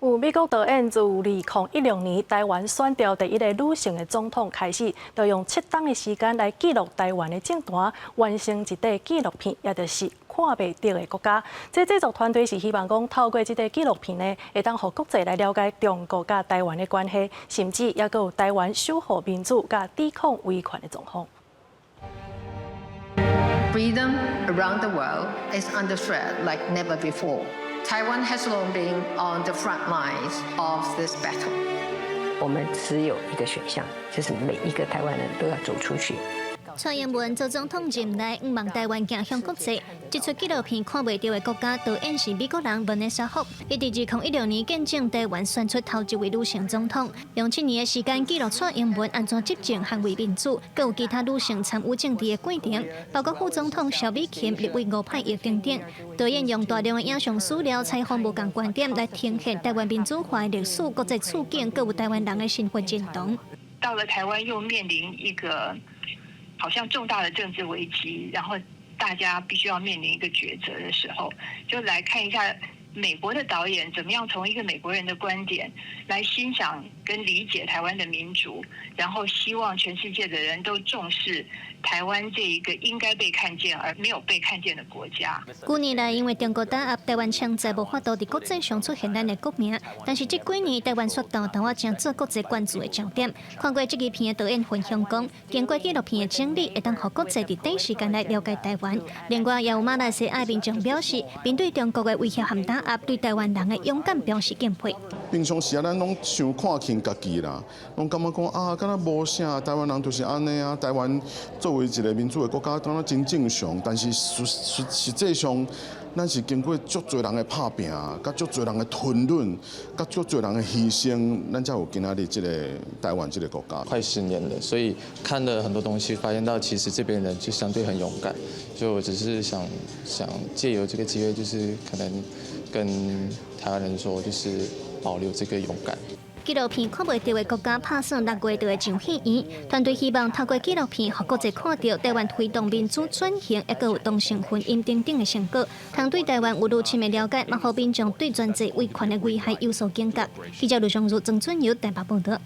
有美国导演自2016年台湾选调第一个女性的总统开始，就用7档的时间来记录台湾的政坛，完成一部纪录片，也就是看袂到的国家。这制作团队是希望讲透过这个纪录片呢，会当互国际来了解中国甲台湾的关系，甚至也有台湾守护民主甲抵抗威权的状况。 Freedom around the world is under threat like never before. Taiwan has long been on the front lines of this battle. 我们只有一个选项，就是每一个台湾人都要走出去。 蔡英文做总统任内，希望台湾走向国际。这出纪录片看袂到的国家，导演是美国人Vanessa Hope。伊伫2016年见证台湾选出头一位女性总统，用7年的时间记录蔡英文安怎执政、捍卫民主，更有其他女性参与政治的过程，包括副总统萧美琴、立委吴派业等等。导演用大量的影像资料、采访无同观点来呈现台湾民主化的历史、国际处境，各有台湾人的生活认同。到了台湾，又面临一个 好像重大的政治危机，然后大家必须要面临一个抉择的时候，就来看一下美国的导演怎么样从一个美国人的观点来欣赏跟理解台湾的民主，然后希望全世界的人都重视台湾这一个应该被看见而没有被看见的国家。几年来，因为中国打压，台湾强在无法度伫国际上出现咱的国名。但是这几年，台湾说到台湾正做国际关注的焦点。看过这支片的导演分享讲，经过纪录片的整理，会当互国际伫短时间内了解台湾。另外，也有马来西亚民众表示，面对中国的威胁和打压，对台湾人的勇敢表示敬佩。平常时咱拢想看轻家己啦，拢感觉讲啊，敢若无啥，台湾人就是安尼啊。台湾作为一个民主的国家，当然真正常，但是实际上，咱是经过足侪人的拍拼，甲足侪人的吞忍，甲足侪人的牺牲，咱才有今仔日这个台湾这个国家。快10年了，所以看了很多东西，发现到其实这边人就相对很勇敢。就我只是想借由这个机会，就是可能跟台湾人说，就是保留这个勇敢。 纪录片看袂到的国家拍算6月就会上戏院，团队希望透过纪录片，让国际看到台湾推动民主转型，也有同性婚姻等等的成果，通对台湾有愈深的了解，也让民众对专制威权的危害有所警觉。记者卢尚如、曾春友台北报道。